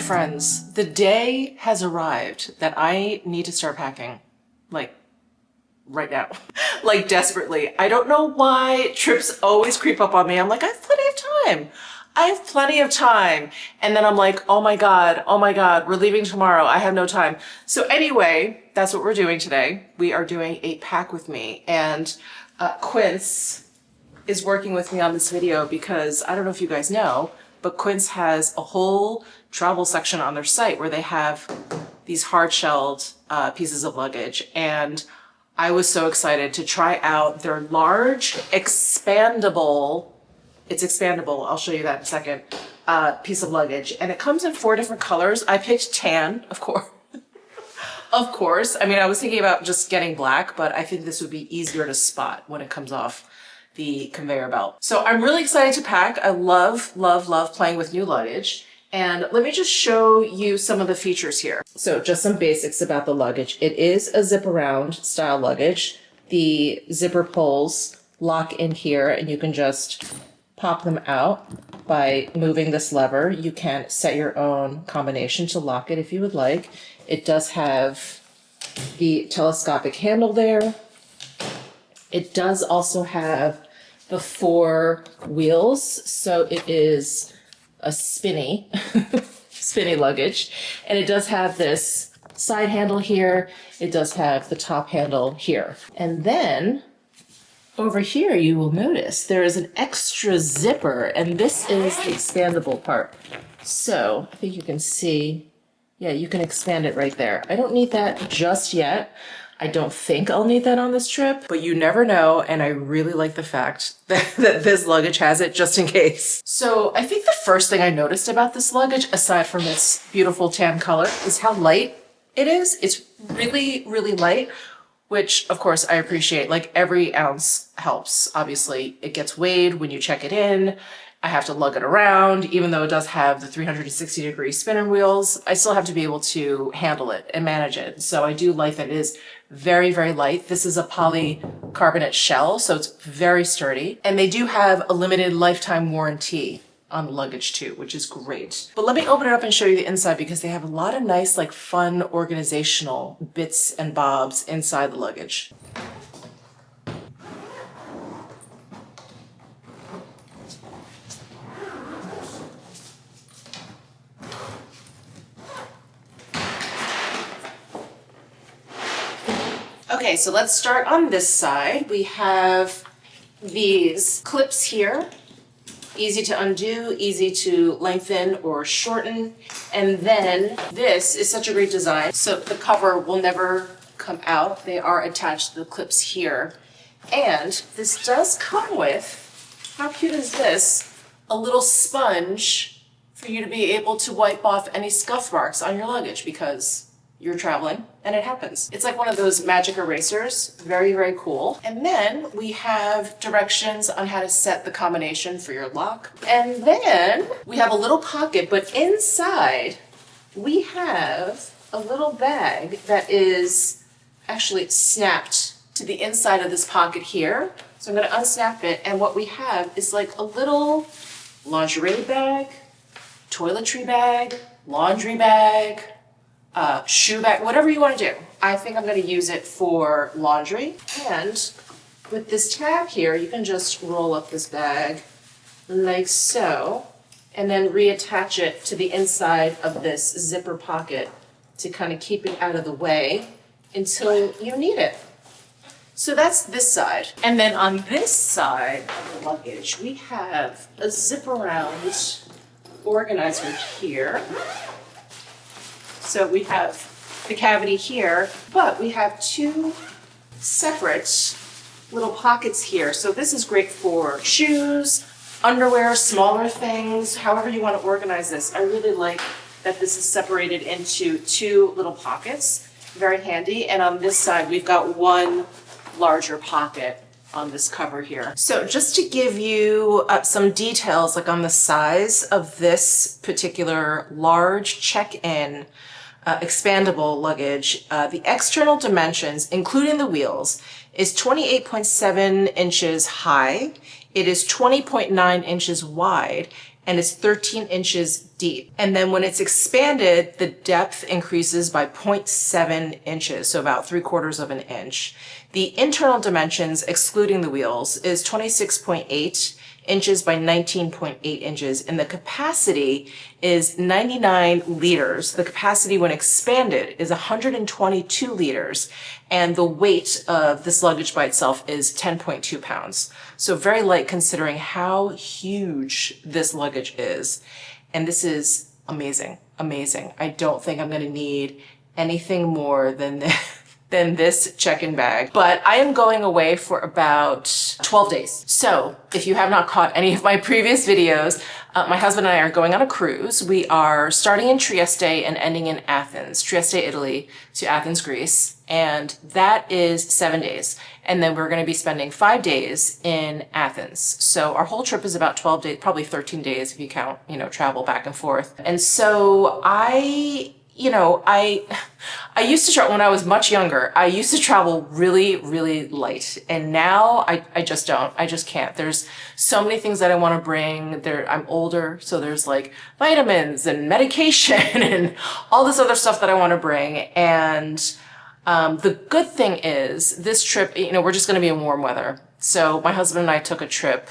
friends, the day has arrived that I need to start packing, like right now, like desperately. I don't know why trips always creep up on me. I'm like, I have plenty of time. I have plenty of time. And then I'm like, oh my God, we're leaving tomorrow. I have no time. So anyway, that's what we're doing today. We are doing a pack with me, and Quince is working with me on this video because I don't know if you guys know, but Quince has a whole travel section on their site where they have these hard-shelled pieces of luggage. And I was so excited to try out their large, expandable, it's expandable, I'll show you that in a second, piece of luggage. And it comes in 4 different colors. I picked tan, of course. Of course. I mean, I was thinking about just getting black, but I think this would be easier to spot when it comes off the conveyor belt. So I'm really excited to pack. I love, love, love playing with new luggage. And let me just show you some of the features here. So just some basics about the luggage. It is a zip around style luggage. The zipper pulls lock in here, and you can just pop them out by moving this lever. You can set your own combination to lock it if you would like. It does have the telescopic handle there. It does also have the 4 wheels, so it is a spinny luggage. And it does have this side handle here. It does have the top handle here. And then over here, you will notice there is an extra zipper, and this is the expandable part. So I think you can see, yeah, you can expand it right there. I don't need that just yet. I don't think I'll need that on this trip, but you never know. And I really like the fact that this luggage has it just in case. So I think the first thing I noticed about this luggage, aside from its beautiful tan color, is how light it is. It's really, really light, which of course I appreciate. Like, every ounce helps. Obviously it gets weighed when you check it in. I have to lug it around. Even though it does have the 360-degree spinning wheels, I still have to be able to handle it and manage it. So I do like that it is very, very light. This is a polycarbonate shell, so it's very sturdy. And they do have a limited lifetime warranty on the luggage too, which is great. But let me open it up and show you the inside, because they have a lot of nice, like, fun organizational bits and bobs inside the luggage. Okay, so let's start on this side. We have these clips here. Easy to undo, easy to lengthen or shorten. And then this is such a great design. So the cover will never come out. They are attached to the clips here. And this does come with, how cute is this? A little sponge for you to be able to wipe off any scuff marks on your luggage, because you're traveling and it happens. It's like one of those magic erasers. Very, very cool. And then we have directions on how to set the combination for your lock. And then we have a little pocket, but inside we have a little bag that is actually snapped to the inside of this pocket here. So I'm gonna unsnap it, and what we have is like a little lingerie bag, toiletry bag, laundry bag, shoe bag, whatever you want to do. I think I'm going to use it for laundry. And with this tab here, you can just roll up this bag like so, and then reattach it to the inside of this zipper pocket to kind of keep it out of the way until you need it. So that's this side. And then on this side of the luggage, we have a zip around organizer here. So we have the cavity here, but we have 2 separate little pockets here. So this is great for shoes, underwear, smaller things, however you want to organize this. I really like that this is separated into 2 little pockets. Very handy. And on this side, we've got 1 larger pocket on this cover here. So just to give you some details, like on the size of this particular large check-in expandable luggage, the external dimensions, including the wheels, is 28.7 inches high. It is 20.9 inches wide, and it's 13 inches deep. And then when it's expanded, the depth increases by 0.7 inches, so about 3/4 of an inch. The internal dimensions, excluding the wheels, is 26.8 inches by 19.8 inches, and the capacity is 99 liters. The capacity when expanded is 122 liters, and the weight of this luggage by itself is 10.2 pounds. So very light considering how huge this luggage is. And this is amazing, amazing. I don't think I'm gonna need anything more than this check-in bag. But I am going away for about 12 days. So if you have not caught any of my previous videos, my husband and I are going on a cruise. We are starting in Trieste and ending in Athens, Trieste, Italy to Athens, Greece. And that is 7 days. And then we're gonna be spending 5 days in Athens. So our whole trip is about 12 days, probably 13 days if you count, travel back and forth. And so I used to travel when I was much younger. I used to travel really, really light. And now I just don't. I just can't. There's so many things that I want to bring. I'm older, so there's like vitamins and medication and all this other stuff that I want to bring. And the good thing is this trip, we're just going to be in warm weather. So my husband and I took a trip,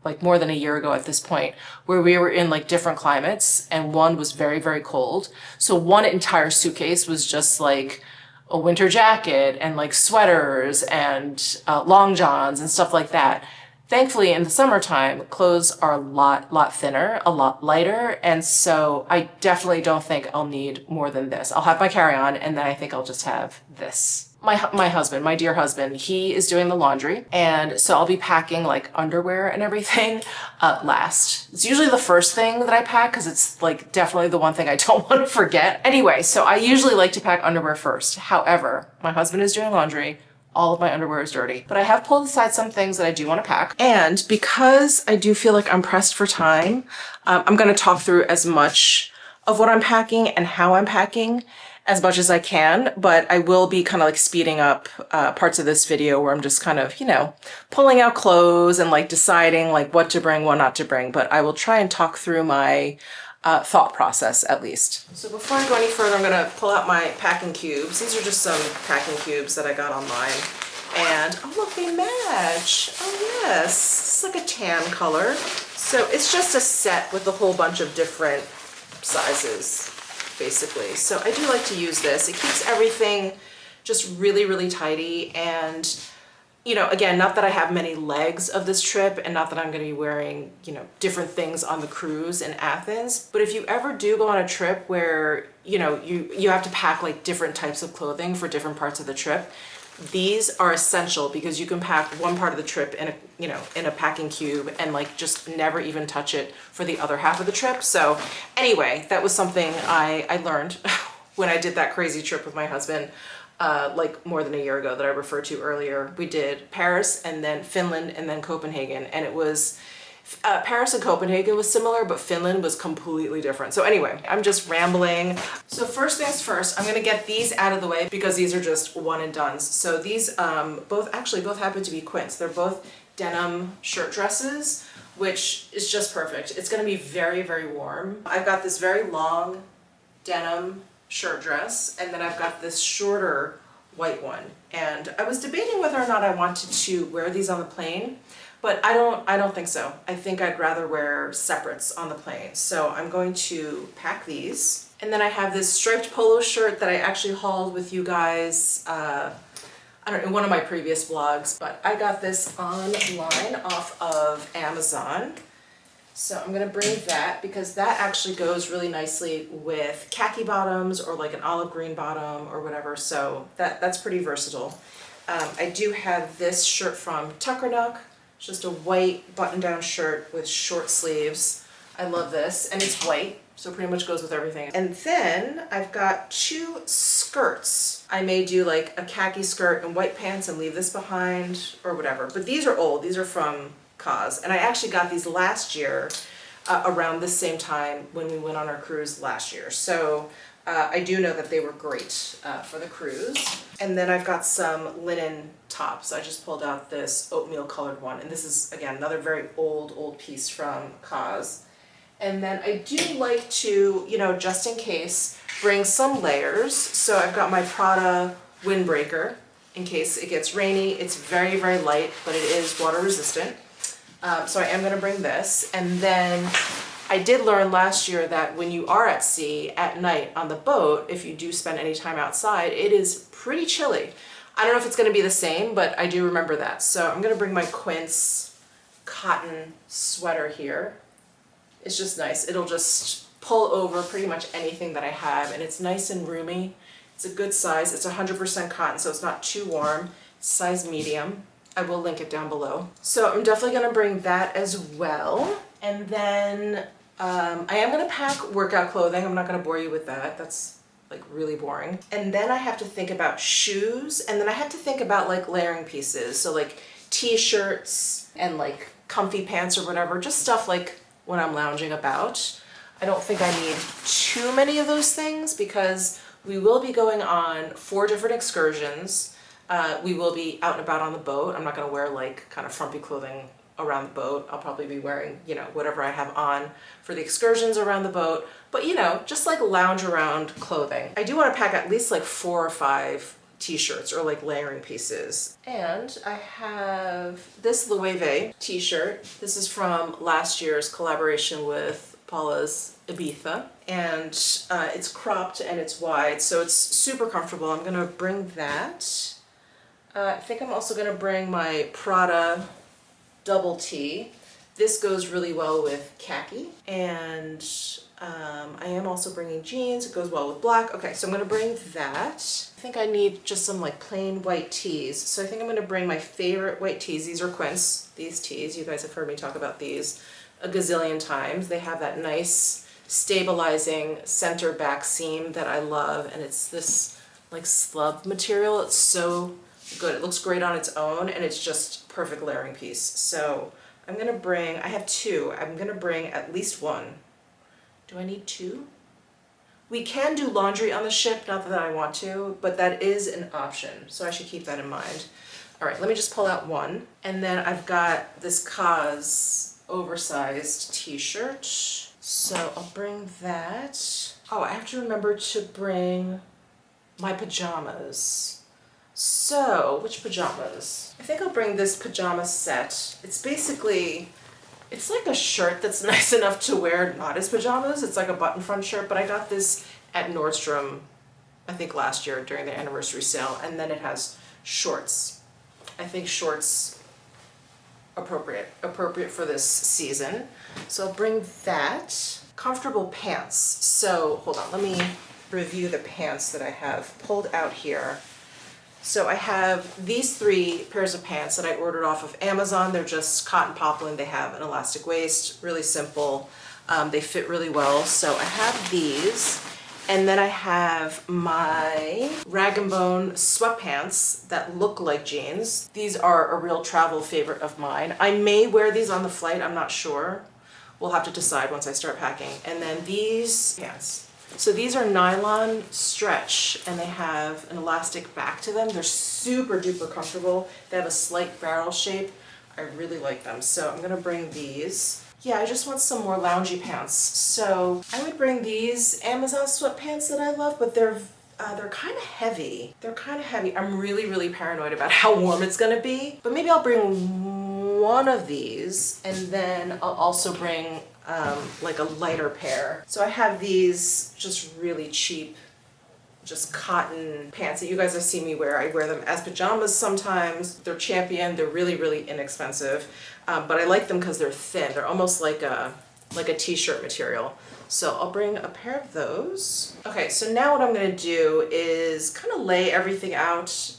like more than a year ago at this point, where we were in like different climates, and one was very, very cold. So one entire suitcase was just like a winter jacket and like sweaters and long johns and stuff like that. Thankfully, in the summertime, clothes are a lot thinner, a lot lighter, and so I definitely don't think I'll need more than this. I'll have my carry-on, and then I think I'll just have this. My husband, my dear husband, he is doing the laundry, and so I'll be packing like underwear and everything last. It's usually the first thing that I pack because it's like definitely the one thing I don't want to forget. Anyway, so I usually like to pack underwear first. However, my husband is doing laundry. All of my underwear is dirty, but I have pulled aside some things that I do want to pack. And because I do feel like I'm pressed for time, I'm going to talk through as much of what I'm packing and how I'm packing as much as I can, but I will be kind of like speeding up parts of this video where I'm just kind of, pulling out clothes and like deciding like what to bring, what not to bring, but I will try and talk through my thought process at least. So before I go any further, I'm gonna pull out my packing cubes. These are just some packing cubes that I got online. And oh look, they match. Oh yes, it's like a tan color. So it's just a set with a whole bunch of different sizes, basically. So I do like to use this. It keeps everything just really, really tidy. And again, not that I have many legs of this trip and not that I'm going to be wearing, different things on the cruise in Athens. But if you ever do go on a trip where, you have to pack like different types of clothing for different parts of the trip, these are essential because you can pack one part of the trip in a packing cube and like just never even touch it for the other half of the trip. So anyway, that was something I learned when I did that crazy trip with my husband. Like more than a year ago that I referred to earlier. We did Paris and then Finland and then Copenhagen, and it was Paris and Copenhagen was similar, but Finland was completely different. So anyway, I'm just rambling. So first things first, I'm gonna get these out of the way because these are just one and dones. So these both happen to be Quince. They're both denim shirt dresses, which is just perfect. It's gonna be very, very warm. I've got this very long denim shirt dress, and then I've got this shorter white one. And I was debating whether or not I wanted to wear these on the plane, but I don't think so. I think I'd rather wear separates on the plane. So I'm going to pack these. And then I have this striped polo shirt that I actually hauled with you guys, I don't know, in one of my previous vlogs, but I got this online off of Amazon. So I'm gonna bring that because that actually goes really nicely with khaki bottoms or like an olive green bottom or whatever. So that's pretty versatile. I do have this shirt from Tuckernuck. It's just a white button-down shirt with short sleeves. I love this, and it's white, so it pretty much goes with everything. And then I've got two skirts. I may do like a khaki skirt and white pants and leave this behind or whatever. But these are old. These are from Cause, and I actually got these last year around the same time when we went on our cruise last year. So I do know that they were great for the cruise. And then I've got some linen tops. I just pulled out this oatmeal colored one, and this is again another very old piece from Cause. And then I do like to, you know, just in case, bring some layers. So I've got my Prada windbreaker in case it gets rainy. It's very, very light, but it is water resistant. So I am gonna bring this. And then I did learn last year that when you are at sea at night on the boat, if you do spend any time outside, it is pretty chilly. I don't know if it's gonna be the same, but I do remember that. So I'm gonna bring my Quince cotton sweater here. It's just nice. It'll just pull over pretty much anything that I have, and it's nice and roomy. It's a good size. It's 100% cotton, so it's not too warm. It's size medium. I will link it down below. So I'm definitely gonna bring that as well. And then I am gonna pack workout clothing. I'm not gonna bore you with that. That's like really boring. And then I have to think about shoes, and then I have to think about like layering pieces. So like t-shirts and like comfy pants or whatever, just stuff like when I'm lounging about. I don't think I need too many of those things because we will be going on 4 different excursions. We will be out and about on the boat. I'm not gonna wear like kind of frumpy clothing around the boat. I'll probably be wearing, you know, whatever I have on for the excursions around the boat, but you know, just like lounge around clothing. I do wanna pack at least like 4 or 5 t-shirts or like layering pieces. And I have this Loewe t-shirt. This is from last year's collaboration with Paula's Ibiza, and it's cropped and it's wide, so it's super comfortable. I'm gonna bring that. I think I'm also gonna bring my Prada double tee. This goes really well with khaki, and I am also bringing jeans. It goes well with black. Okay, so I'm gonna bring that. I think I need just some like plain white tees. So I think I'm gonna bring my favorite white tees. These are Quince, these tees. You guys have heard me talk about these a gazillion times. They have that nice stabilizing center back seam that I love, and it's this like slub material. It's so good. It looks great on its own, and it's just perfect layering piece. So I'm gonna bring, I have 2. I'm gonna bring at least 1. Do I need 2? We can do laundry on the ship, not that I want to, but that is an option, so I should keep that in mind. All right, let me just pull out 1. And then I've got this Kaz oversized t-shirt. So I'll bring that. Oh, I have to remember to bring my pajamas. So, which pajamas? I think I'll bring this pajama set. It's basically, it's like a shirt that's nice enough to wear not as pajamas. It's like a button front shirt, but I got this at Nordstrom, I think last year during the anniversary sale, and then it has shorts. I think shorts appropriate for this season. So I'll bring that. Comfortable pants. So hold on, let me review the pants that I have pulled out here. So I have these 3 pairs of pants that I ordered off of Amazon. They're just cotton poplin. They have an elastic waist, really simple. They fit really well. So I have these. And then I have my Rag & Bone sweatpants that look like jeans. These are a real travel favorite of mine. I may wear these on the flight, I'm not sure. We'll have to decide once I start packing. And then these pants. So these are nylon stretch, and they have an elastic back to them. They're super duper comfortable. They have a slight barrel shape. I really like them. So I'm gonna bring these. Yeah, I just want some more loungy pants. So I would bring these Amazon sweatpants that I love, but they're kind of heavy. They're kind of heavy. I'm really, really paranoid about how warm it's gonna be. But maybe I'll bring 1 of these, and then I'll also bring like a lighter pair. So I have these just really cheap, just cotton pants that you guys have seen me wear. I wear them as pajamas sometimes. They're Champion. They're really, really inexpensive, but I like them because they're thin. They're almost like a t-shirt material. So I'll bring a pair of those. Okay, so now what I'm gonna do is kind of lay everything out.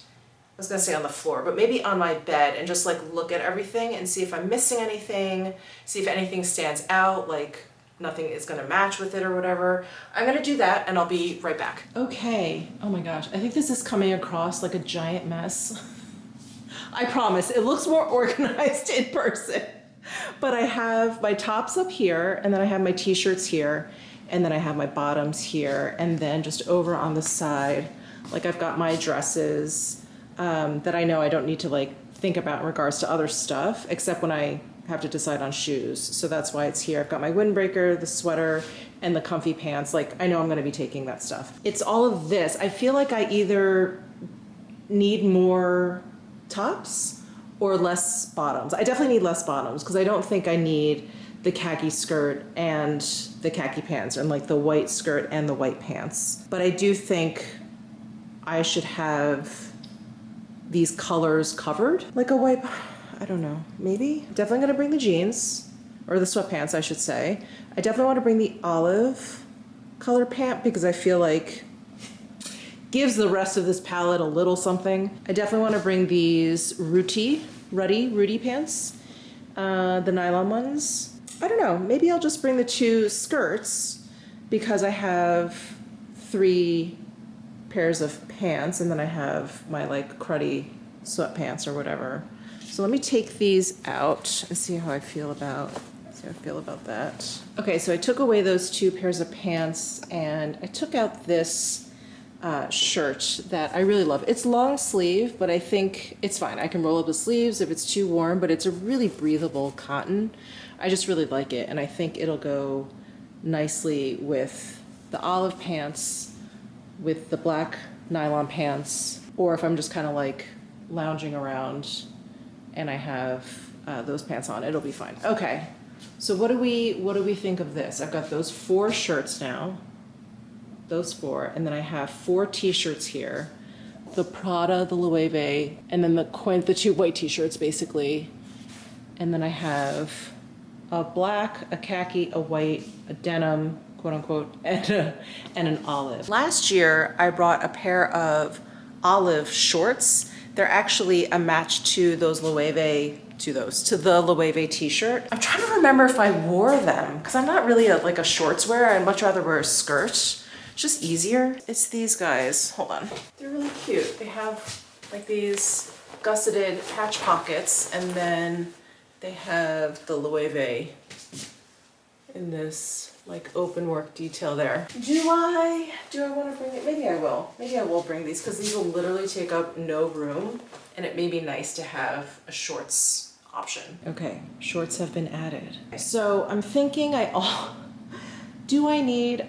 I was gonna say on the floor, but maybe on my bed, and just like look at everything and see if I'm missing anything, see if anything stands out, like nothing is gonna match with it or whatever. I'm gonna do that and I'll be right back. Okay, oh my gosh, I think this is coming across like a giant mess. I promise, it looks more organized in person. But I have my tops up here, and then I have my t-shirts here, and then I have my bottoms here, and then just over on the side, like I've got my dresses, that I know I don't need to like think about in regards to other stuff, except when I have to decide on shoes. So that's why it's here. I've got my windbreaker, the sweater, and the comfy pants. Like, I know I'm gonna be taking that stuff. It's all of this. I feel like I either need more tops or less bottoms. I definitely need less bottoms because I don't think I need the khaki skirt and the khaki pants, and like the white skirt and the white pants. But I do think I should have these colors covered. Like a white, I don't know, maybe? Definitely gonna bring the jeans, or the sweatpants, I should say. I definitely want to bring the olive color pant because I feel like gives the rest of this palette a little something. I definitely want to bring these Rudy pants, the nylon ones. I don't know, maybe I'll just bring the 2 skirts because I have 3 pairs of pants and then I have my like cruddy sweatpants or whatever. So let me take these out and see how I feel about that. Okay, so I took away those 2 pairs of pants and I took out this shirt that I really love. It's long sleeve, but I think it's fine. I can roll up the sleeves if it's too warm, but it's a really breathable cotton. I just really like it, and I think it'll go nicely with the olive pants, with the black nylon pants, or if I'm just kind of like lounging around and I have those pants on, it'll be fine. Okay, so what do we think of this? I've got those 4 shirts now. Those 4, and then I have 4 t-shirts here. The Prada, the Loewe, and then the 2 white t-shirts basically. And then I have a black, a khaki, a white, a denim, quote unquote, and an olive. Last year, I brought a pair of olive shorts. They're actually a match to those Loewe, to the Loewe t-shirt. I'm trying to remember if I wore them, because I'm not really like a shorts wearer. I'd much rather wear a skirt. Just easier. It's these guys. Hold on. They're really cute. They have like these gusseted patch pockets, and then they have the Loewe in this like open work detail there. Do I want to bring it? Maybe I will. Maybe I will bring these because these will literally take up no room, and it may be nice to have a shorts option. Okay, shorts have been added. So I'm thinking I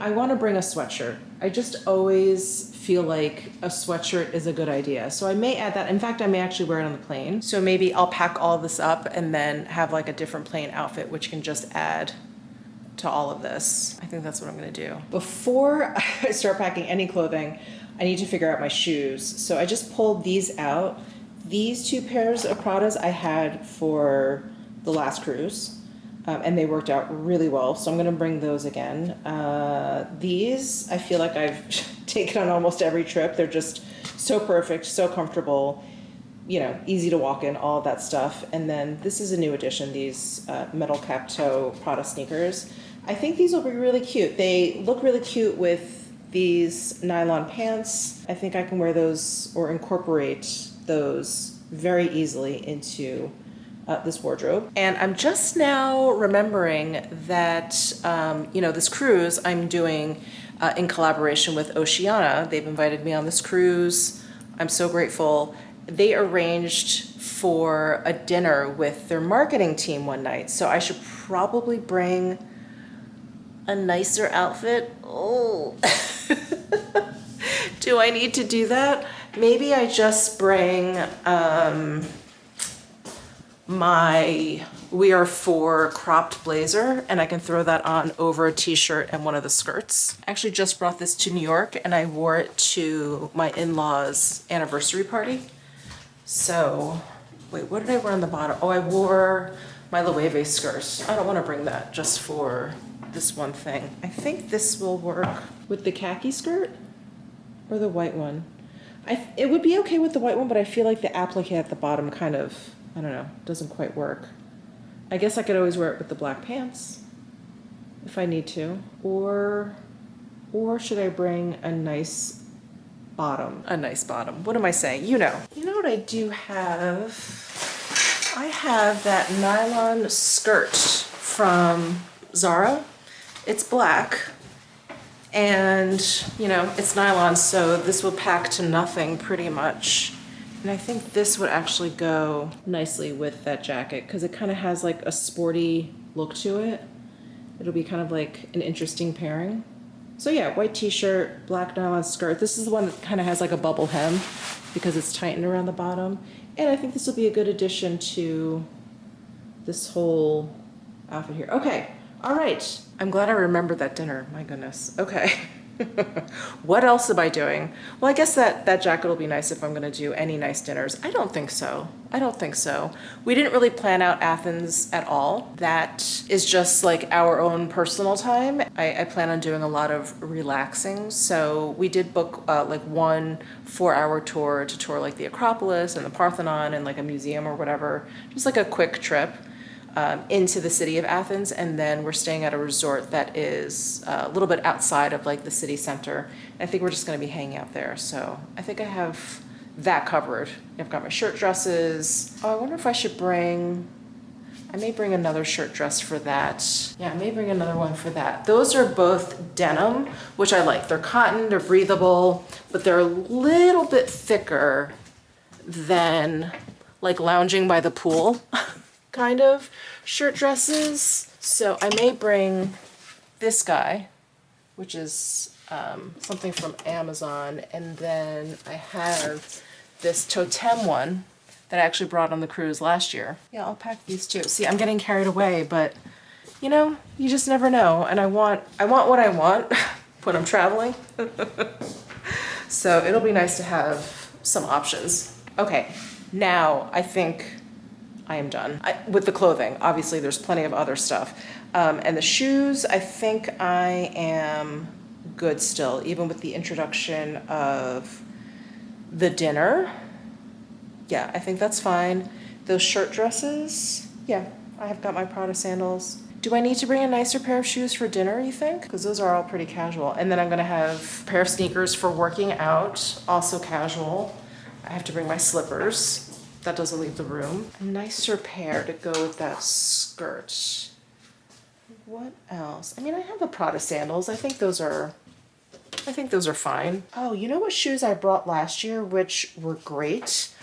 want to bring a sweatshirt. I just always feel like a sweatshirt is a good idea. So I may add that. In fact, I may actually wear it on the plane. So maybe I'll pack all this up and then have like a different plane outfit, which can just add to all of this. I think that's what I'm gonna do. Before I start packing any clothing, I need to figure out my shoes. So I just pulled these out. These 2 pairs of Pradas I had for the last cruise. And they worked out really well, so I'm gonna bring those again. These, I feel like I've taken on almost every trip. They're just so perfect, so comfortable, you know, easy to walk in, all of that stuff. And then this is a new addition, these metal cap toe Prada sneakers. I think these will be really cute. They look really cute with these nylon pants. I think I can wear those or incorporate those very easily into this wardrobe. And I'm just now remembering that, this cruise I'm doing in collaboration with Oceana. They've invited me on this cruise. I'm so grateful. They arranged for a dinner with their marketing team one night. So I should probably bring a nicer outfit. Oh, do I need to do that? Maybe I just bring, my We Are For cropped blazer, and I can throw that on over a t-shirt and one of the skirts. I actually just brought this to New York and I wore it to my in-laws' anniversary party. So, wait, what did I wear on the bottom? Oh, I wore my Loewe skirt. I don't want to bring that just for this one thing. I think this will work with the khaki skirt or the white one. It would be okay with the white one, but I feel like the applique at the bottom kind of, I don't know, doesn't quite work. I guess I could always wear it with the black pants if I need to. Or should I bring a nice bottom? A nice bottom. What am I saying? You know. You know what I do have? I have that nylon skirt from Zara. It's black. And, it's nylon, so this will pack to nothing pretty much. And I think this would actually go nicely with that jacket because it kind of has like a sporty look to it. It'll be kind of like an interesting pairing. So yeah, white t-shirt, black nylon skirt. This is the one that kind of has like a bubble hem because it's tightened around the bottom. And I think this will be a good addition to this whole outfit here. Okay, all right. I'm glad I remembered that dinner, my goodness. Okay. What else am I doing? Well, I guess that jacket will be nice if I'm gonna do any nice dinners. I don't think so. I don't think so. We didn't really plan out Athens at all. That is just like our own personal time. I plan on doing a lot of relaxing. So we did book like 1 4-hour tour to tour like the Acropolis and the Parthenon and like a museum or whatever. Just like a quick trip. Into the city of Athens, and then we're staying at a resort that is a little bit outside of like the city center. I think we're just going to be hanging out there. So I think I have that covered. I've got my shirt dresses. Oh, I wonder if I should I may bring another shirt dress for that. Yeah, I may bring another one for that. Those are both denim, which I like. They're cotton, they're breathable, but they're a little bit thicker than like lounging by the pool. Kind of shirt dresses. So I may bring this guy, which is something from Amazon, and then I have this Totem one that I actually brought on the cruise last year. Yeah, I'll pack these too. See, I'm getting carried away, but you know, you just never know. And I want what I want when I'm traveling. So it'll be nice to have some options. Okay, now I think I am done with the clothing. Obviously, there's plenty of other stuff. And the shoes, I think I am good still, even with the introduction of the dinner. Yeah, I think that's fine. Those shirt dresses, yeah, I have got my Prada sandals. Do I need to bring a nicer pair of shoes for dinner, you think? Because those are all pretty casual. And then I'm gonna have a pair of sneakers for working out, also casual. I have to bring my slippers. That doesn't leave the room. A nicer pair to go with that skirt. What else? I mean, I have the Prada sandals. I think those are fine. Oh, you know what shoes I brought last year, which were great,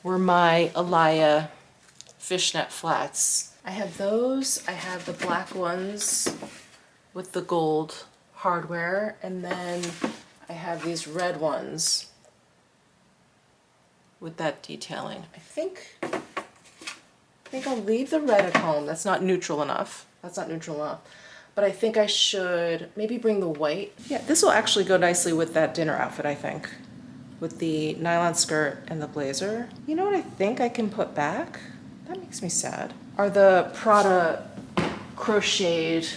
were my Alaya fishnet flats. I have those. I have the black ones with the gold hardware, and then I have these red ones with that detailing. I think I'll leave the red at home. That's not neutral enough. But I think I should maybe bring the white. Yeah, this will actually go nicely with that dinner outfit, I think. With the nylon skirt and the blazer. You know what I think I can put back? That makes me sad. Are the Prada crocheted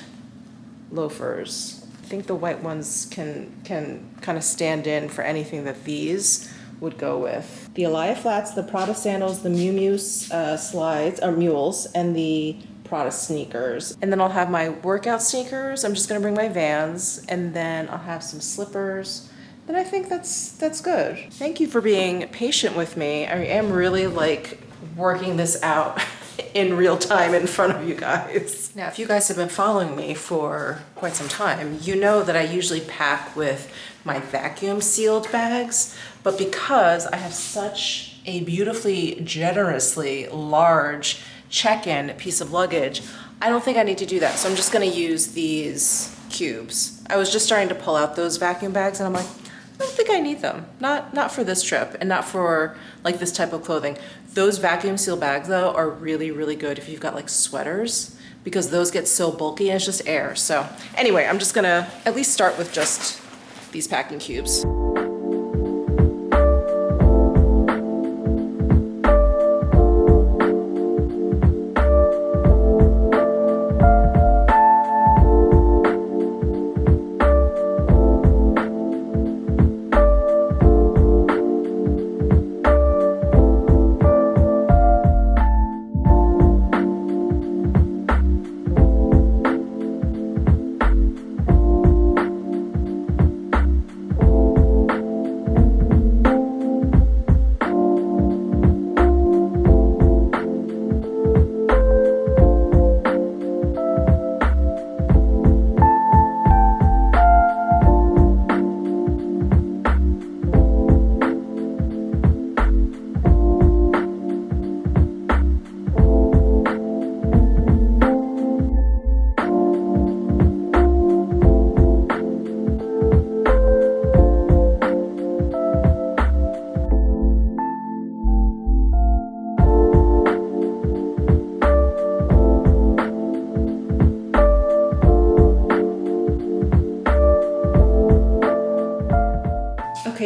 loafers. I think the white ones can kind of stand in for anything that these would go with. The Alaya flats, the Prada sandals, the Miu Miu slides, or mules, and the Prada sneakers. And then I'll have my workout sneakers. I'm just gonna bring my Vans, and then I'll have some slippers. Then I think that's good. Thank you for being patient with me. I am really like working this out in real time in front of you guys. Now, if you guys have been following me for quite some time, you know that I usually pack with my vacuum sealed bags, but because I have such a beautifully, generously large check-in piece of luggage, I don't think I need to do that. So I'm just gonna use these cubes. I was just starting to pull out those vacuum bags and I'm like, I don't think I need them. Not for this trip and not for like this type of clothing. Those vacuum seal bags though are really, really good if you've got like sweaters, because those get so bulky and it's just air. So anyway, I'm just gonna at least start with just these packing cubes.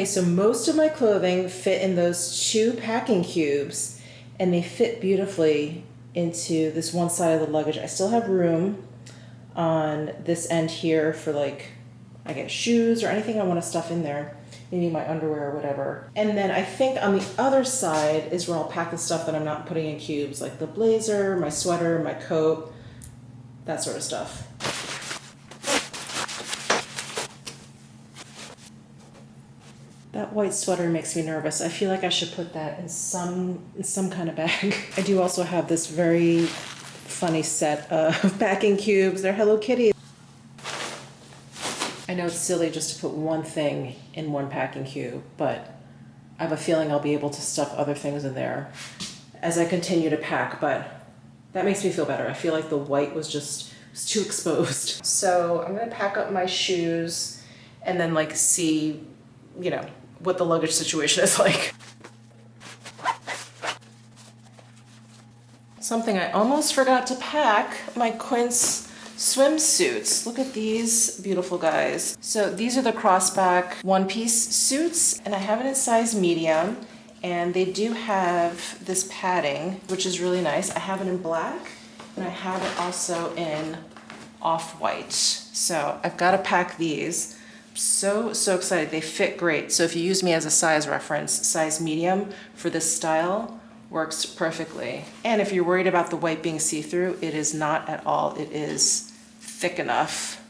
Okay, so most of my clothing fit in those 2 packing cubes, and they fit beautifully into this one side of the luggage. I still have room on this end here for like, I guess shoes or anything I want to stuff in there, maybe my underwear or whatever. And then I think on the other side is where I'll pack the stuff that I'm not putting in cubes, like the blazer, my sweater, my coat, that sort of stuff. That white sweater makes me nervous. I feel like I should put that in some kind of bag. I do also have this very funny set of packing cubes. They're Hello Kitty. I know it's silly just to put one thing in one packing cube, but I have a feeling I'll be able to stuff other things in there as I continue to pack, but that makes me feel better. I feel like the white was too exposed. So I'm gonna pack up my shoes and then like see, you know, what the luggage situation is like. Something I almost forgot to pack, my Quince swimsuits. Look at these beautiful guys. So these are the crossback one-piece suits, and I have it in size medium, and they do have this padding, which is really nice. I have it in black, and I have it also in off-white. So I've got to pack these. So excited. They fit great. So if you use me as a size reference, size medium for this style works perfectly. And if you're worried about the white being see-through, it is not at all. It is thick enough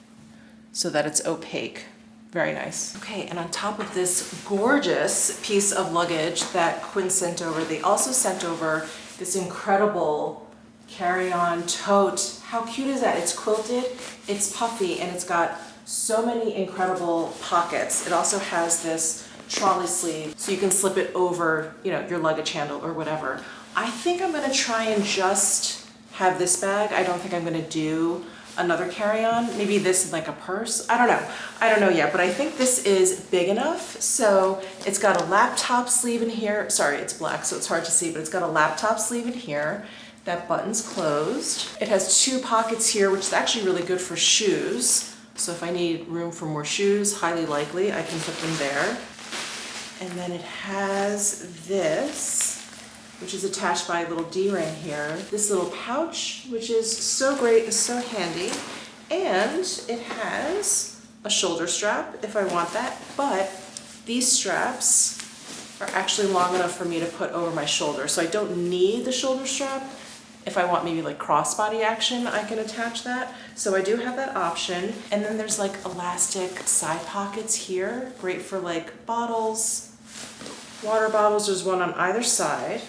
so that it's opaque. Very nice. Okay, and on top of this gorgeous piece of luggage that Quince sent over, they also sent over this incredible carry-on tote. How cute is that? It's quilted, it's puffy, and it's got so many incredible pockets. It also has this trolley sleeve so you can slip it over, you know, your luggage handle or whatever. I think I'm gonna try and just have this bag. I don't think I'm gonna do another carry-on. Maybe this is like a purse. I don't know yet, but I think this is big enough. So it's got a laptop sleeve in here. Sorry, it's black, so it's hard to see, but it's got a laptop sleeve in here. That button's closed. It has 2 pockets here, which is actually really good for shoes. So if I need room for more shoes, highly likely I can put them there. And then it has this, which is attached by a little D-ring here. This little pouch, which is so great and so handy. And it has a shoulder strap if I want that, but these straps are actually long enough for me to put over my shoulder. So I don't need the shoulder strap. If I want maybe like crossbody action, I can attach that. So I do have that option. And then there's like elastic side pockets here. Great for like bottles, water bottles. There's one on either side.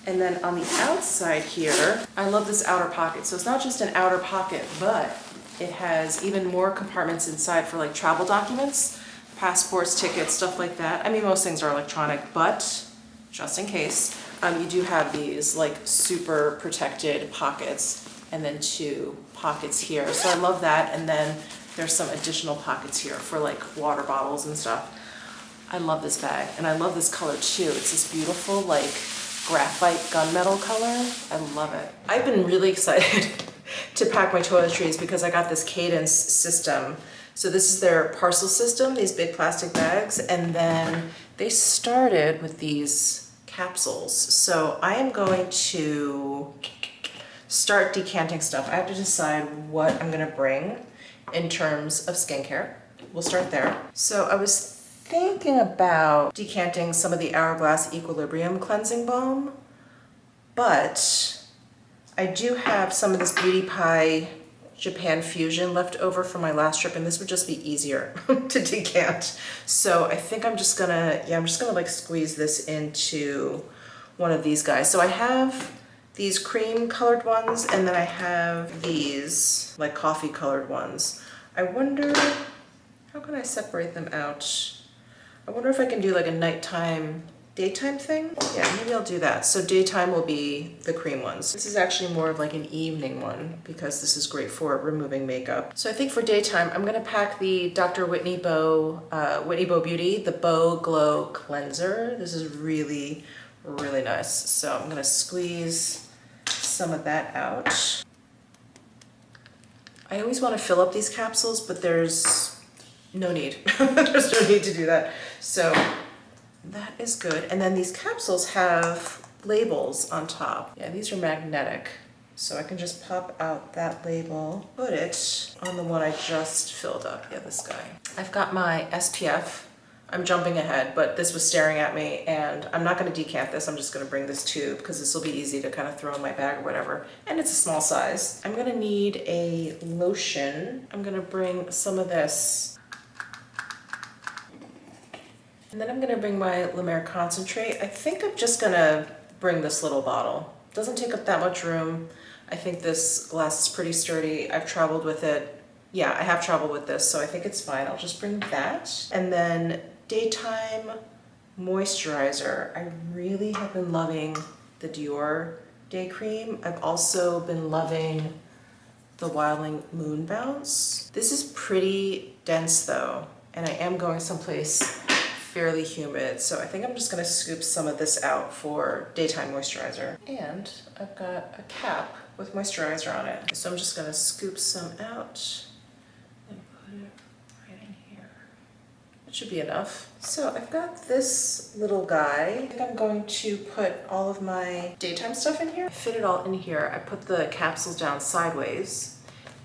And then on the outside here, I love this outer pocket. So it's not just an outer pocket, but it has even more compartments inside for like travel documents, passports, tickets, stuff like that. I mean, most things are electronic, but just in case. You do have these like super protected pockets and then 2 pockets here. So I love that. And then there's some additional pockets here for like water bottles and stuff. I love this bag and I love this color too. It's this beautiful like graphite gunmetal color. I love it. I've been really excited to pack my toiletries because I got this Cadence system. So this is their parcel system, these big plastic bags. And then they started with these capsules. So I am going to start decanting stuff. I have to decide what I'm gonna bring in terms of skincare. We'll start there. So I was thinking about decanting some of the Hourglass Equilibrium cleansing balm, but I do have some of this Beauty Pie Japan Fusion left over from my last trip, and this would just be easier to decant. So I think I'm just gonna like squeeze this into one of these guys. So I have these cream colored ones, and then I have these like coffee colored ones. I wonder, how can I separate them out? I wonder if I can do like a nighttime, daytime thing? Yeah, maybe I'll do that. So daytime will be the cream ones. This is actually more of like an evening one because this is great for removing makeup. So I think for daytime, I'm gonna pack the Dr. Whitney Bowe Beauty, the Bowe Glow Cleanser. This is really, really nice. So I'm gonna squeeze some of that out. I always wanna fill up these capsules, but there's no need. There's no need to do that. So that is good. And then these capsules have labels on top. Yeah, these are magnetic. So I can just pop out that label, put it on the one I just filled up. Yeah, this guy. I've got my SPF. I'm jumping ahead, but this was staring at me, and I'm not going to decant this. I'm just going to bring this tube because this will be easy to kind of throw in my bag or whatever. And it's a small size. I'm going to need a lotion. I'm going to bring some of this. And then I'm going to bring my La Mer concentrate. I think I'm just going to bring this little bottle. It doesn't take up that much room. I think this glass is pretty sturdy. I've traveled with it. Yeah, I have traveled with this, so I think it's fine. I'll just bring that. And then daytime moisturizer. I really have been loving the Dior Day Cream. I've also been loving the Wildling Moon Bounce. This is pretty dense though, and I am going someplace fairly humid, so I think I'm just gonna scoop some of this out for daytime moisturizer. And I've got a cap with moisturizer on it. So I'm just gonna scoop some out and put it right in here. It should be enough. So I've got this little guy. I think I'm going to put all of my daytime stuff in here. I fit it all in here. I put the capsules down sideways,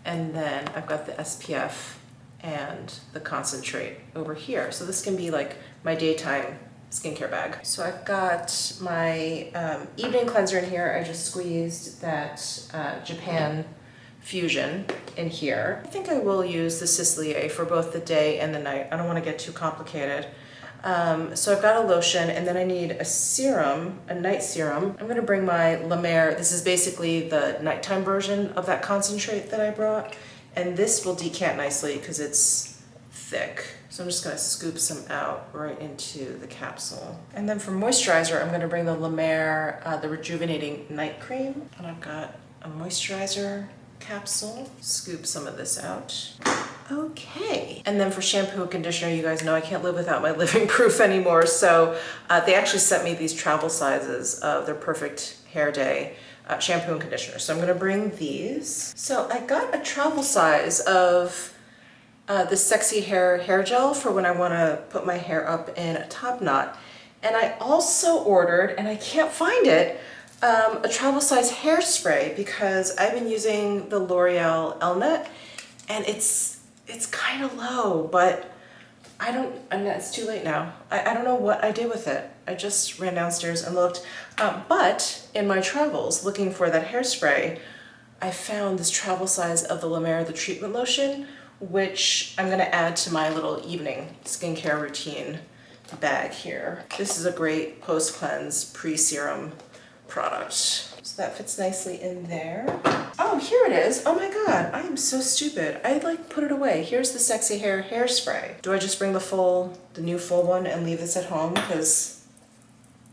and then I've got the SPF and the concentrate over here. So this can be like my daytime skincare bag. So I've got my evening cleanser in here. I just squeezed that Japan Fusion in here. I think I will use the Sicilier for both the day and the night. I don't want to get too complicated. So I've got a lotion, and then I need a serum, a night serum. I'm gonna bring my La Mer. This is basically the nighttime version of that concentrate that I brought. And this will decant nicely because it's thick. So I'm just gonna scoop some out right into the capsule. And then for moisturizer, I'm gonna bring the La Mer, the Rejuvenating Night Cream. And I've got a moisturizer capsule. Scoop some of this out. Okay. And then for shampoo and conditioner, you guys know I can't live without my Living Proof anymore. So they actually sent me these travel sizes of their Perfect Hair Day shampoo and conditioner. So I'm gonna bring these. So I got a travel size of the Sexy Hair gel for when I wanna put my hair up in a top knot. And I also ordered, and I can't find it, a travel size hairspray because I've been using the L'Oreal Elnet, and it's kind of low, but it's too late now. I don't know what I did with it. I just ran downstairs and looked. But in my travels, looking for that hairspray, I found this travel size of the La Mer, the treatment lotion, which I'm gonna add to my little evening skincare routine bag here. This is a great post-cleanse pre-serum product. So that fits nicely in there. Oh, here it is. Oh my God, I am so stupid. I put it away. Here's the Sexy Hair hairspray. Do I just bring the new full one and leave this at home? Because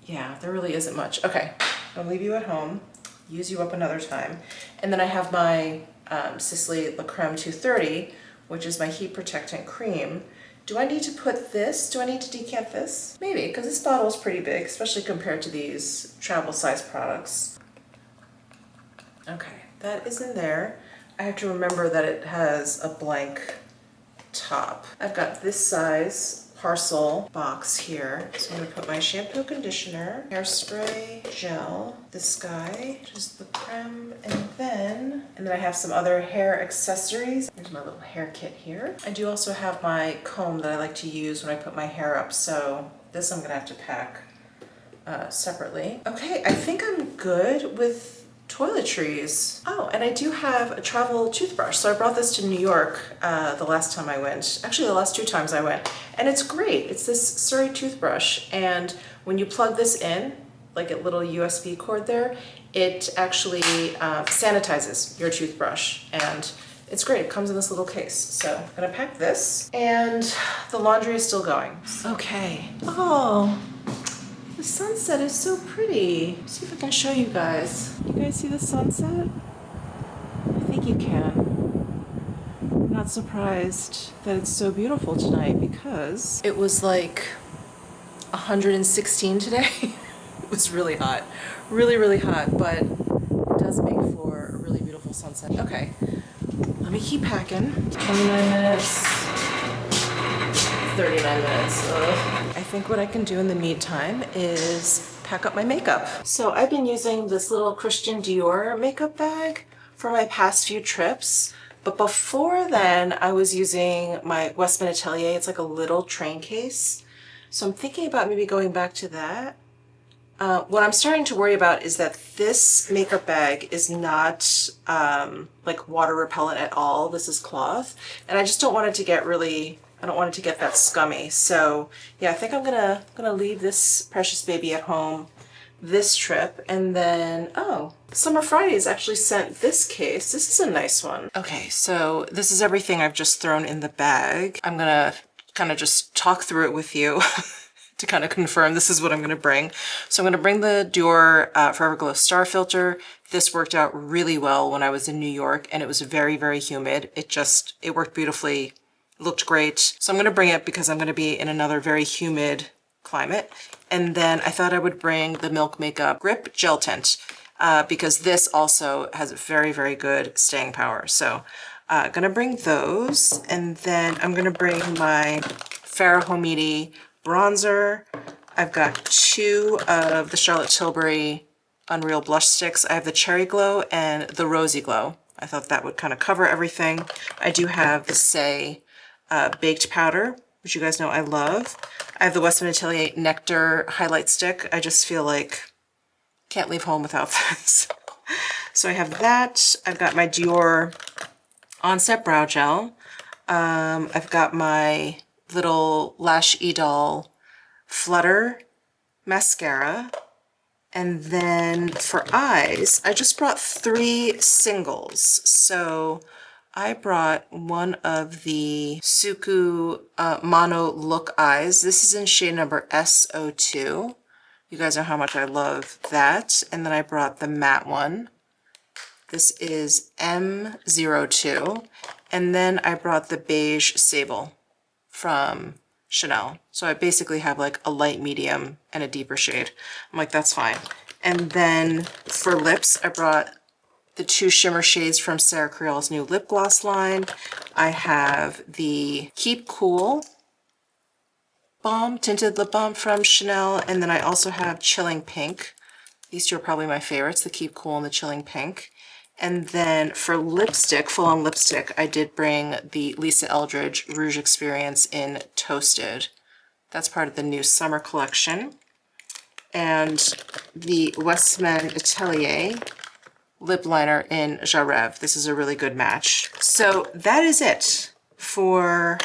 yeah, there really isn't much. Okay, I'll leave you at home, use you up another time. And then I have my Sisley La Creme 230, which is my heat protectant cream. Do I need to put this? Do I need to decant this? Maybe, because this bottle is pretty big, especially compared to these travel size products. Okay, that is in there. I have to remember that it has a blank top. I've got this size parcel box here. So I'm gonna put my shampoo, conditioner, hairspray, gel, this guy, just the creme, and then I have some other hair accessories. Here's my little hair kit here. I do also have my comb that I like to use when I put my hair up, so this I'm gonna have to pack separately. Okay, I think I'm good with toiletries. Oh, and I do have a travel toothbrush. So I brought this to New York the last time I went. Actually, the last 2 times I went. And it's great. It's this Suri toothbrush. And when you plug this in, like a little USB cord there, it actually sanitizes your toothbrush. And it's great. It comes in this little case. So I'm gonna pack this. And the laundry is still going. Okay. Oh. The sunset is so pretty. Let's see if I can show you guys. You guys see the sunset? I think you can. I'm not surprised that it's so beautiful tonight because it was like 116 today. It was really hot. Really, really hot, but it does make for a really beautiful sunset. Okay, let me keep packing. 29 minutes. 39 minutes. Ugh. I think what I can do in the meantime is pack up my makeup. So I've been using this little Christian Dior makeup bag for my past few trips. But before then, I was using my Westman Atelier. It's like a little train case. So I'm thinking about maybe going back to that. What I'm starting to worry about is that this makeup bag is not like water repellent at all. This is cloth, and I just don't want it to get really, I don't want it to get that scummy. So yeah, I think I'm gonna leave this precious baby at home this trip. And then, oh, Summer Fridays actually sent this case. This is a nice one. Okay, so this is everything I've just thrown in the bag. I'm gonna kind of just talk through it with you to kind of confirm this is what I'm going to bring. So I'm going to bring the Dior Forever Glow Star Filter. This worked out really well when I was in New York, and it was very, very humid. It worked beautifully, looked great. So I'm going to bring it because I'm going to be in another very humid climate. And then I thought I would bring the Milk Makeup Grip Gel Tint because this also has very, very good staying power. So gonna bring those, and then I'm gonna bring my Farrah Homidi bronzer. I've got 2 of the Charlotte Tilbury Unreal Blush Sticks. I have the Cherry Glow and the Rosy Glow. I thought that would kind of cover everything. I do have the Say Baked Powder, which you guys know I love. I have the Westman Atelier Nectar Highlight Stick. I just feel like can't leave home without this. So I have that. I've got my Dior Onset Brow Gel. I've got my little Lash Idol Flutter Mascara. And then for eyes, I just brought 3 singles. So I brought one of the Suqqu Mono Look Eyes. This is in shade number SO2. You guys know how much I love that. And then I brought the matte one. This is M02. And then I brought the Beige Sable from Chanel. So I basically have like a light medium and a deeper shade. I'm like, that's fine. And then for lips, I brought the 2 shimmer shades from Sarah Creole's new lip gloss line. I have the Keep Cool Balm, Tinted Lip Balm from Chanel. And then I also have Chilling Pink. These 2 are probably my favorites, the Keep Cool and the Chilling Pink. And then for lipstick, full-on lipstick, I did bring the Lisa Eldridge Rouge Experience in Toasted. That's part of the new summer collection. And the Westman Atelier lip liner in Jarrev. This is a really good match. So that is it for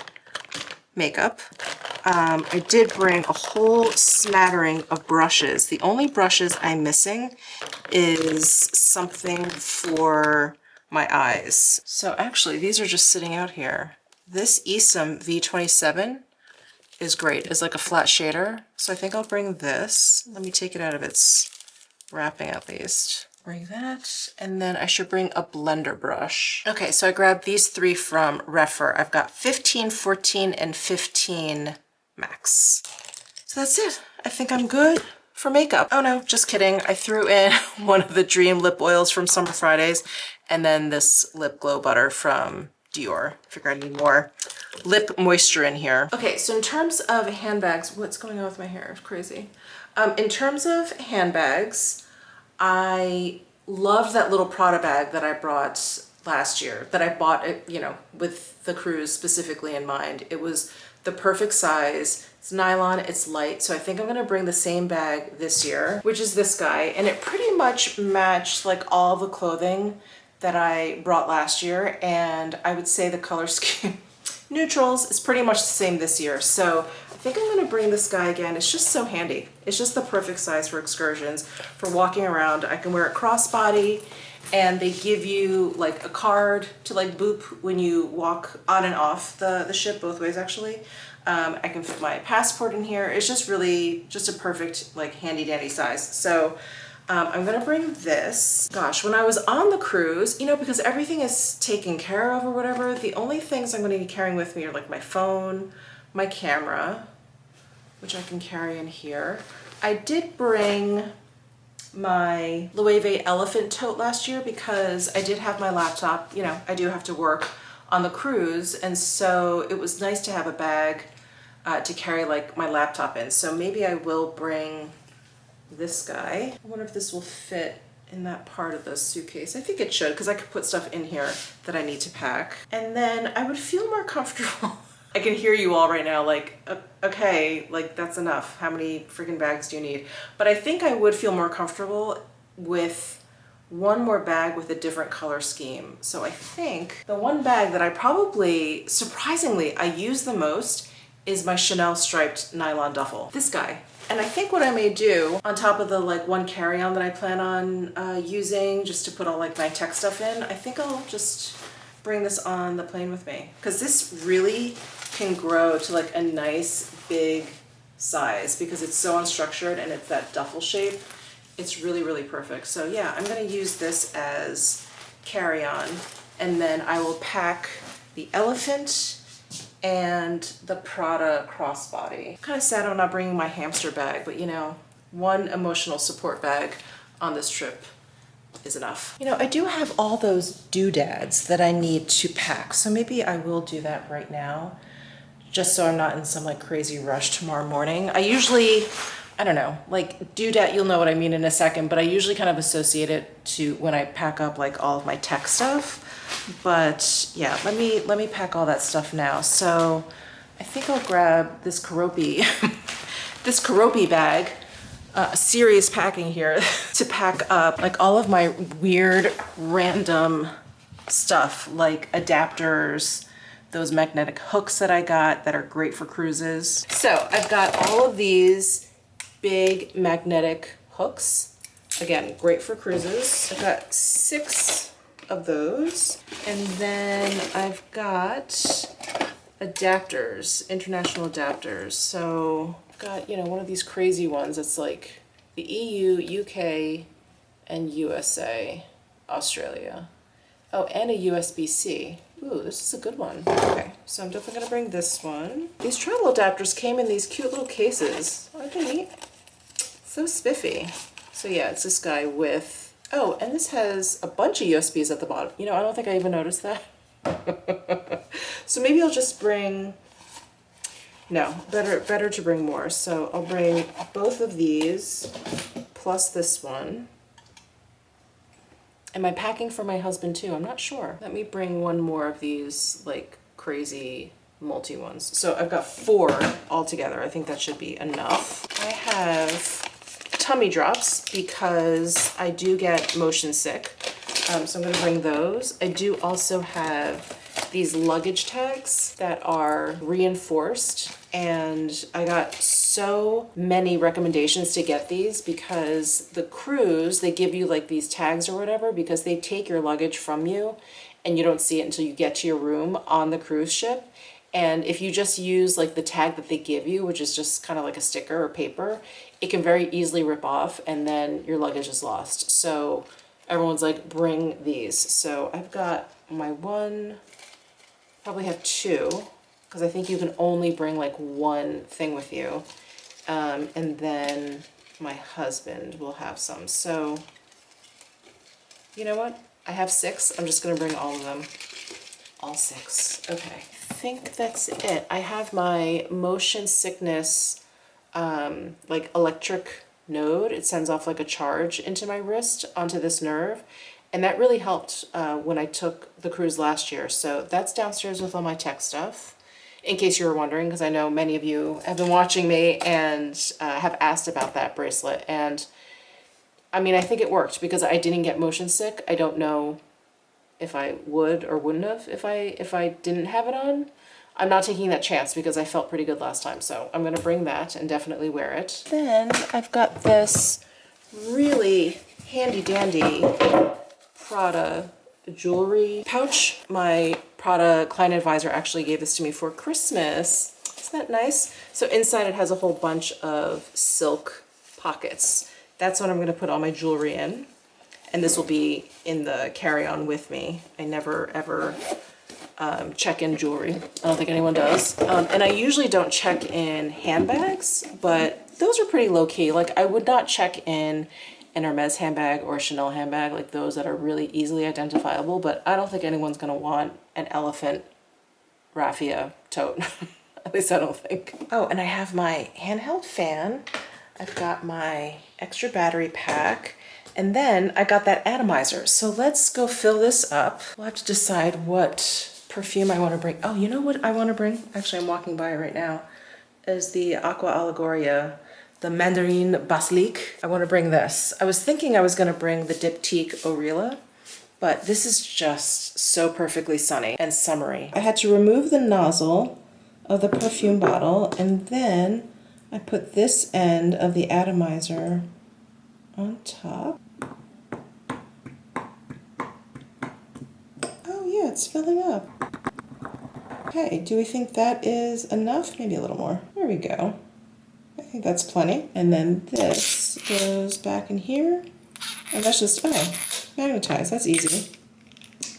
makeup. I did bring a whole smattering of brushes. The only brushes I'm missing is something for my eyes. So actually, these are just sitting out here. This ESUM V27 is great. It's like a flat shader. So I think I'll bring this. Let me take it out of its wrapping at least. Bring that, and then I should bring a blender brush. Okay, so I grabbed these 3 from Refer. I've got 15, 14, and 15 max. So that's it. I think I'm good for makeup. Oh no, just kidding. I threw in one of the Dream lip oils from Summer Fridays, and then this lip glow butter from Dior. Figure I need more lip moisture in here. Okay, so in terms of handbags, what's going on with my hair? It's crazy. In terms of handbags, I loved that little Prada bag that I brought last year, that I bought, you know, with the cruise specifically in mind. It was the perfect size. It's nylon, it's light. So I think I'm gonna bring the same bag this year, which is this guy. And it pretty much matched like all the clothing that I brought last year. And I would say the color scheme, neutrals, is pretty much the same this year. So I think I'm gonna bring this guy again. It's just so handy. It's just the perfect size for excursions, for walking around. I can wear it crossbody, and they give you like a card to like boop when you walk on and off the ship, both ways actually. I can fit my passport in here. It's just really just a perfect like handy dandy size. So I'm gonna bring this. Gosh, when I was on the cruise, you know, because everything is taken care of or whatever, the only things I'm gonna be carrying with me are like my phone, my camera, which I can carry in here. I did bring my Loewe elephant tote last year because I did have my laptop. You know, I do have to work on the cruise, and so it was nice to have a bag to carry like my laptop in. So maybe I will bring this guy. I wonder if this will fit in that part of the suitcase. I think it should, because I could put stuff in here that I need to pack. And then I would feel more comfortable. I can hear you all right now like, okay, like that's enough. How many freaking bags do you need? But I think I would feel more comfortable with one more bag with a different color scheme. So I think the one bag that I probably, surprisingly, I use the most is my Chanel striped nylon duffel. This guy. And I think what I may do on top of the like one carry-on that I plan on using just to put all like my tech stuff in, I think I'll just bring this on the plane with me. Because this really can grow to like a nice big size because it's so unstructured and it's that duffel shape. It's really, really perfect. So yeah, I'm gonna use this as carry-on, and then I will pack the elephant and the Prada crossbody. Kind of sad I'm not bringing my hamster bag, but you know, one emotional support bag on this trip is enough. You know, I do have all those doodads that I need to pack, so maybe I will do that right now, just so I'm not in some like crazy rush tomorrow morning. I usually, I don't know, like doodad, you'll know what I mean in a second, but I usually kind of associate it to when I pack up like all of my tech stuff. But yeah, let me pack all that stuff now. So I think I'll grab this Karopi, this Karopi bag, serious packing here, to pack up like all of my weird random stuff, like adapters, those magnetic hooks that I got that are great for cruises. So I've got all of these big magnetic hooks. Again, great for cruises. I've got 6 of those. And then I've got adapters, international adapters. So I've got, you know, one of these crazy ones that's like the EU, UK, and USA, Australia. Oh, and a USB-C. Ooh, this is a good one. Okay, so I'm definitely gonna bring this one. These travel adapters came in these cute little cases. Aren't they neat? So spiffy. So yeah, it's this guy with, oh, and this has a bunch of USBs at the bottom. You know, I don't think I even noticed that. So maybe I'll just bring, no, better to bring more. So I'll bring both of these plus this one. Am I packing for my husband too? I'm not sure. Let me bring one more of these like crazy multi ones. So I've got 4 altogether. I think that should be enough. I have tummy drops because I do get motion sick. So I'm gonna bring those. I do also have these luggage tags that are reinforced, and I got so many recommendations to get these because the cruise, they give you like these tags or whatever because they take your luggage from you and you don't see it until you get to your room on the cruise ship. And if you just use like the tag that they give you, which is just kind of like a sticker or paper, it can very easily rip off and then your luggage is lost. So everyone's like, bring these. So I've got my one, probably have 2, because I think you can only bring like one thing with you. And then my husband will have some. So you know what? I have 6. I'm just gonna bring all of them. All 6. Okay, I think that's it. I have my motion sickness like electric node. It sends off like a charge into my wrist onto this nerve. And that really helped when I took the cruise last year. So that's downstairs with all my tech stuff, in case you were wondering, because I know many of you have been watching me and have asked about that bracelet. And I mean, I think it worked because I didn't get motion sick. I don't know if I would or wouldn't have if I didn't have it on. I'm not taking that chance because I felt pretty good last time. So I'm gonna bring that and definitely wear it. Then I've got this really handy dandy Prada jewelry pouch. My Prada client advisor actually gave this to me for Christmas. Isn't that nice? So inside it has a whole bunch of silk pockets. That's what I'm gonna put all my jewelry in. And this will be in the carry-on with me. I never ever check in jewelry. I don't think anyone does. And I usually don't check in handbags, but those are pretty low-key. Like I would not check in an Hermes handbag or a Chanel handbag, like those that are really easily identifiable, but I don't think anyone's gonna want an elephant raffia tote. At least I don't think. Oh, and I have my handheld fan. I've got my extra battery pack. And then I got that atomizer. So let's go fill this up. We'll have to decide what perfume I want to bring. Oh, you know what I want to bring? Actually, I'm walking by it right now. Is the Aqua Allegoria, the Mandarin Basilic. I want to bring this. I was thinking I was going to bring the Diptyque Orilla, but this is just so perfectly sunny and summery. I had to remove the nozzle of the perfume bottle, and then I put this end of the atomizer on top. Oh yeah, it's filling up. Okay, do we think that is enough? Maybe a little more. There we go. I think that's plenty. And then this goes back in here. And that's just, oh, magnetized. That's easy.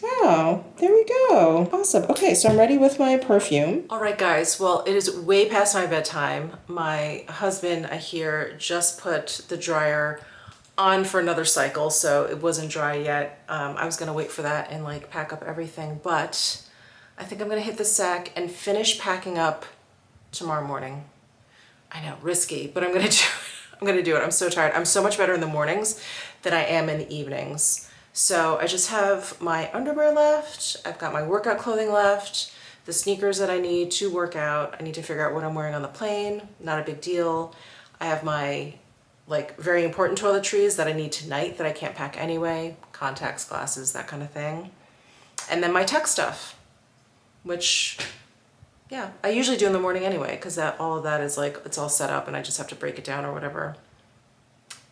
Wow, there we go. Awesome. Okay, so I'm ready with my perfume. All right, guys. Well, it is way past my bedtime. My husband, I hear, just put the dryer on for another cycle, so it wasn't dry yet. I was gonna wait for that and like pack up everything, but I think I'm gonna hit the sack and finish packing up tomorrow morning. I know, risky, but I'm gonna do it. I'm gonna do it. I'm so tired. I'm so much better in the mornings than I am in the evenings. So I just have my underwear left. I've got my workout clothing left, the sneakers that I need to work out. I need to figure out what I'm wearing on the plane. Not a big deal. I have my like very important toiletries that I need tonight that I can't pack anyway. Contacts, glasses, that kind of thing. And then my tech stuff, which, yeah, I usually do in the morning anyway, because that all of that is like, it's all set up and I just have to break it down or whatever.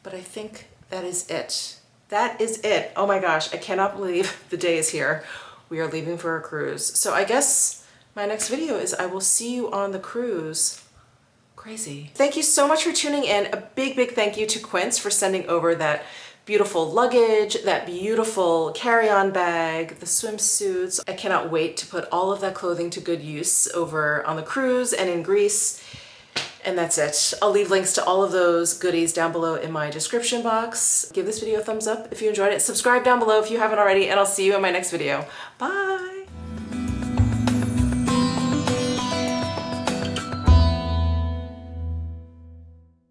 But I think that is it. That is it. Oh my gosh, I cannot believe the day is here. We are leaving for a cruise. So I guess my next video is I will see you on the cruise. Crazy. Thank you so much for tuning in. A big, big thank you to Quince for sending over that beautiful luggage, that beautiful carry-on bag, the swimsuits. I cannot wait to put all of that clothing to good use over on the cruise and in Greece. And that's it. I'll leave links to all of those goodies down below in my description box. Give this video a thumbs up if you enjoyed it. Subscribe down below if you haven't already, and I'll see you in my next video. Bye!